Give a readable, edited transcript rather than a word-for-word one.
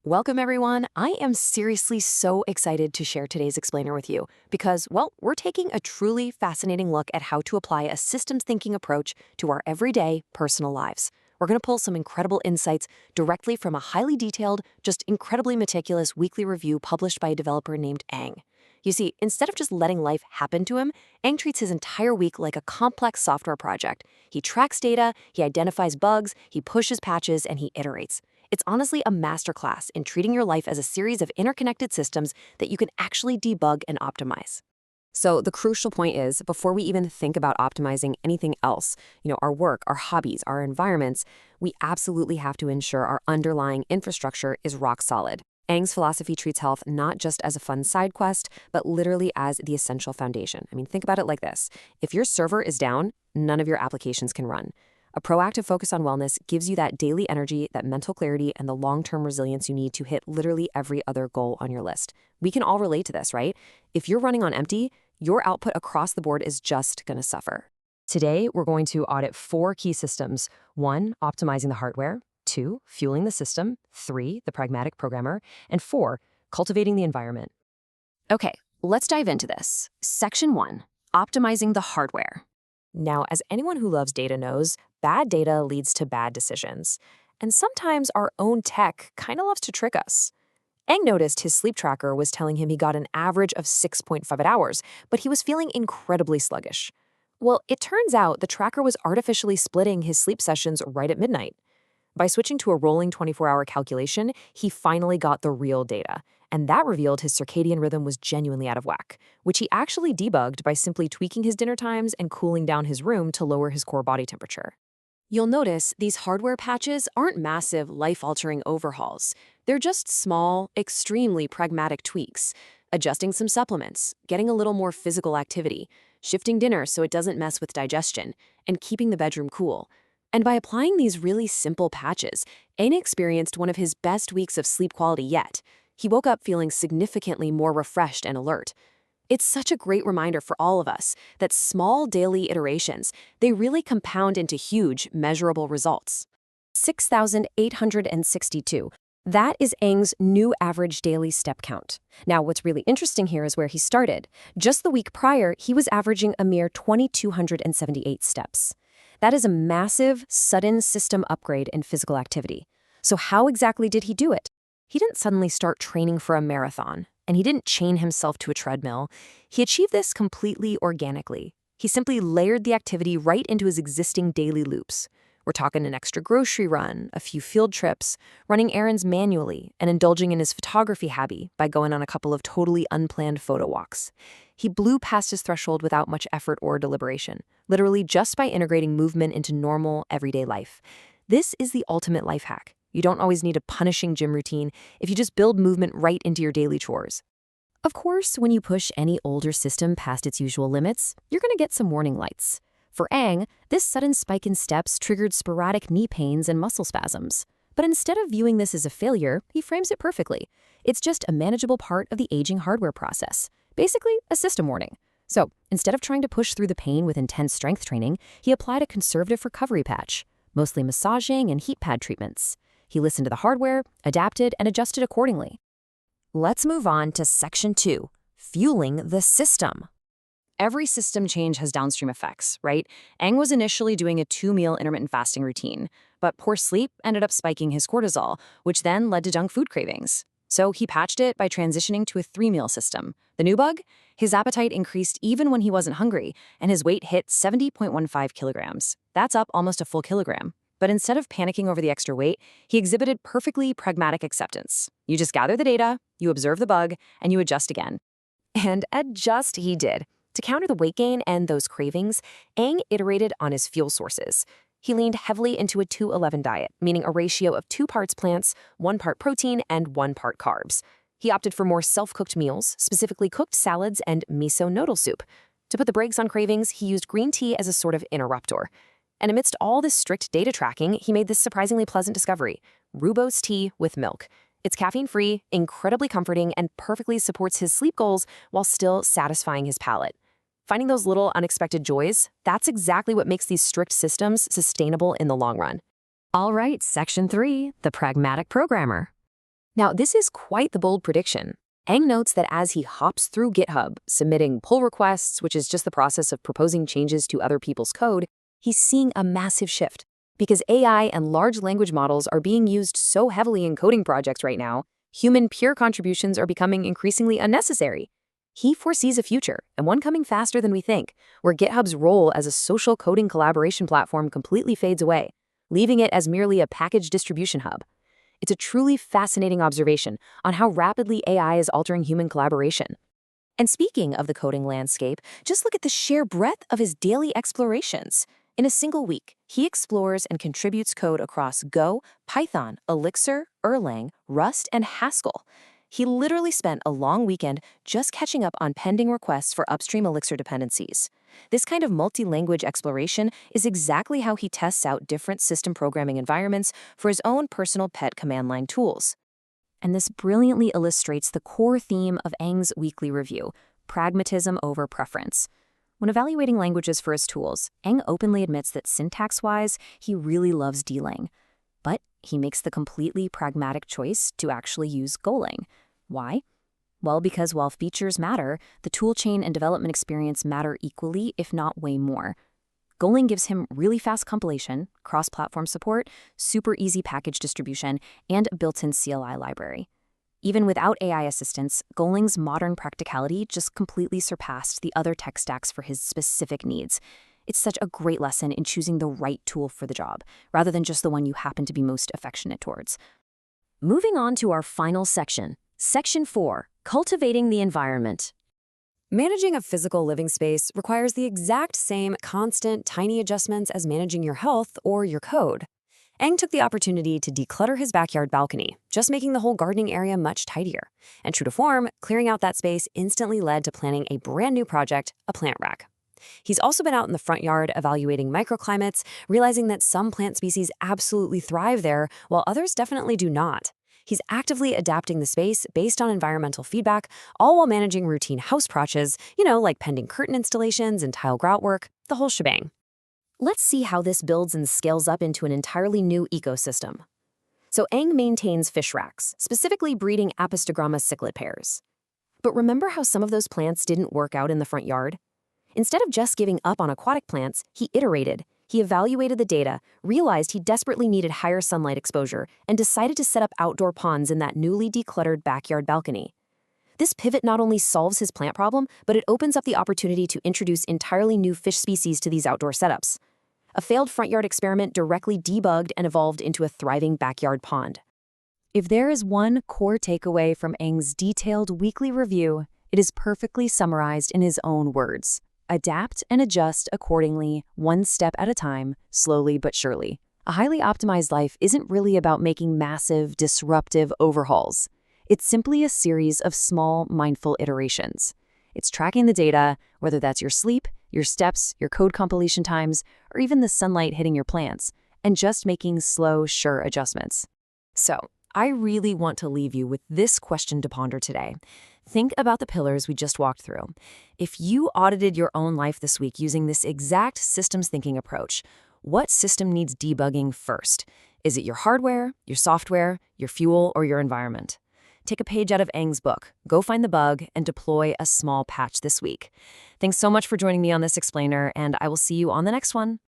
Welcome, everyone. I am seriously so excited to share today's explainer with you because, well, we're taking a truly fascinating look at how to apply a systems thinking approach to our everyday personal lives. We're going to pull some incredible insights directly from a highly detailed, just incredibly meticulous weekly review published by a developer named Ang. You see, instead of just letting life happen to him, Ang treats his entire week like a complex software project. He tracks data, he identifies bugs, he pushes patches, and he iterates. It's honestly a masterclass in treating your life as a series of interconnected systems that you can actually debug and optimize. So the crucial point is, before we even think about optimizing anything else, our work, our hobbies, our environments, we absolutely have to ensure our underlying infrastructure is rock solid. Ang's philosophy treats health not just as a fun side quest, but literally as the essential foundation. Think about it like this. If your server is down, none of your applications can run. A proactive focus on wellness gives you that daily energy, that mental clarity, and the long-term resilience you need to hit literally every other goal on your list. We can all relate to this, right? If you're running on empty, your output across the board is just going to suffer. Today, we're going to audit 4 key systems. 1, optimizing the hardware. 2, fueling the system. 3, the pragmatic programmer. And 4, cultivating the environment. Okay, let's dive into this. Section 1, optimizing the hardware. Now, as anyone who loves data knows, bad data leads to bad decisions. And sometimes our own tech kind of loves to trick us. Ang noticed his sleep tracker was telling him he got an average of 6.5 hours, but he was feeling incredibly sluggish. Well, it turns out the tracker was artificially splitting his sleep sessions right at midnight. By switching to a rolling 24-hour calculation, he finally got the real data, and that revealed his circadian rhythm was genuinely out of whack, which he actually debugged by simply tweaking his dinner times and cooling down his room to lower his core body temperature. You'll notice these hardware patches aren't massive, life-altering overhauls. They're just small, extremely pragmatic tweaks, adjusting some supplements, getting a little more physical activity, shifting dinner so it doesn't mess with digestion, and keeping the bedroom cool. And by applying these really simple patches, Aina experienced one of his best weeks of sleep quality yet. He woke up feeling significantly more refreshed and alert. It's such a great reminder for all of us that small daily iterations, they really compound into huge, measurable results. 6,862. That is Ang's new average daily step count. Now, what's really interesting here is where he started. Just the week prior, he was averaging a mere 2,278 steps. That is a massive, sudden system upgrade in physical activity. So how exactly did he do it? He didn't suddenly start training for a marathon, and he didn't chain himself to a treadmill. He achieved this completely organically. He simply layered the activity right into his existing daily loops. We're talking an extra grocery run, a few field trips, running errands manually, and indulging in his photography hobby by going on a couple of totally unplanned photo walks. He blew past his threshold without much effort or deliberation, literally just by integrating movement into normal, everyday life. This is the ultimate life hack. You don't always need a punishing gym routine if you just build movement right into your daily chores. Of course, when you push any older system past its usual limits, you're going to get some warning lights. For Ang, this sudden spike in steps triggered sporadic knee pains and muscle spasms. But instead of viewing this as a failure, he frames it perfectly. It's just a manageable part of the aging hardware process. Basically, a system warning. So, instead of trying to push through the pain with intense strength training, he applied a conservative recovery patch, mostly massaging and heat pad treatments. He listened to the hardware, adapted, and adjusted accordingly. Let's move on to Section 2, fueling the system. Every system change has downstream effects, right? Ang was initially doing a 2-meal intermittent fasting routine, but poor sleep ended up spiking his cortisol, which then led to junk food cravings. So he patched it by transitioning to a 3-meal system. The new bug? His appetite increased even when he wasn't hungry, and his weight hit 70.15 kilograms. That's up almost a full kilogram. But instead of panicking over the extra weight, he exhibited perfectly pragmatic acceptance. You just gather the data, you observe the bug, and you adjust again. And adjust he did. To counter the weight gain and those cravings, Ang iterated on his fuel sources. He leaned heavily into a 2-11 diet, meaning a ratio of 2 parts plants, 1 part protein, and 1 part carbs. He opted for more self-cooked meals, specifically cooked salads and miso noodle soup. To put the brakes on cravings, he used green tea as a sort of interruptor. And amidst all this strict data tracking, he made this surprisingly pleasant discovery: rooibos tea with milk. It's caffeine-free, incredibly comforting, and perfectly supports his sleep goals while still satisfying his palate. Finding those little unexpected joys, that's exactly what makes these strict systems sustainable in the long run. All right, Section 3, the pragmatic programmer. Now, this is quite the bold prediction. Eng notes that as he hops through GitHub, submitting pull requests, which is just the process of proposing changes to other people's code, he's seeing a massive shift. Because AI and large language models are being used so heavily in coding projects right now, human peer contributions are becoming increasingly unnecessary. He foresees a future, and one coming faster than we think, where GitHub's role as a social coding collaboration platform completely fades away, leaving it as merely a package distribution hub. It's a truly fascinating observation on how rapidly AI is altering human collaboration. And speaking of the coding landscape, just look at the sheer breadth of his daily explorations. In a single week, he explores and contributes code across Go, Python, Elixir, Erlang, Rust, and Haskell. He literally spent a long weekend just catching up on pending requests for upstream Elixir dependencies. This kind of multi-language exploration is exactly how he tests out different system programming environments for his own personal pet command line tools. And this brilliantly illustrates the core theme of Eng's weekly review: pragmatism over preference. When evaluating languages for his tools, Eng openly admits that syntax-wise, he really loves Golang. But he makes the completely pragmatic choice to actually use Golang. Why? Well, because while features matter, the toolchain and development experience matter equally, if not way more. Golang gives him really fast compilation, cross-platform support, super easy package distribution, and a built-in CLI library. Even without AI assistance, Golang's modern practicality just completely surpassed the other tech stacks for his specific needs. It's such a great lesson in choosing the right tool for the job, rather than just the one you happen to be most affectionate towards. Moving on to our final section, Section 4, Cultivating the Environment. Managing a physical living space requires the exact same constant, tiny adjustments as managing your health or your code. Eng took the opportunity to declutter his backyard balcony, just making the whole gardening area much tidier. And true to form, clearing out that space instantly led to planning a brand new project, a plant rack. He's also been out in the front yard evaluating microclimates, realizing that some plant species absolutely thrive there, while others definitely do not. He's actively adapting the space based on environmental feedback, all while managing routine house projects, like pending curtain installations and tile grout work, the whole shebang. Let's see how this builds and scales up into an entirely new ecosystem. So Eng maintains fish racks, specifically breeding Apistogramma cichlid pairs. But remember how some of those plants didn't work out in the front yard? Instead of just giving up on aquatic plants, he iterated. He evaluated the data, realized he desperately needed higher sunlight exposure, and decided to set up outdoor ponds in that newly decluttered backyard balcony. This pivot not only solves his plant problem, but it opens up the opportunity to introduce entirely new fish species to these outdoor setups. A failed front yard experiment directly debugged and evolved into a thriving backyard pond. If there is one core takeaway from Eng's detailed weekly review, it is perfectly summarized in his own words: adapt and adjust accordingly, one step at a time, slowly but surely. A highly optimized life isn't really about making massive, disruptive overhauls. It's simply a series of small, mindful iterations. It's tracking the data, whether that's your sleep, your steps, your code compilation times, or even the sunlight hitting your plants, and just making slow, sure adjustments. So, I really want to leave you with this question to ponder today. Think about the pillars we just walked through. If you audited your own life this week using this exact systems thinking approach, what system needs debugging first? Is it your hardware, your software, your fuel, or your environment? Take a page out of Eng's book, go find the bug, and deploy a small patch this week. Thanks so much for joining me on this explainer, and I will see you on the next one.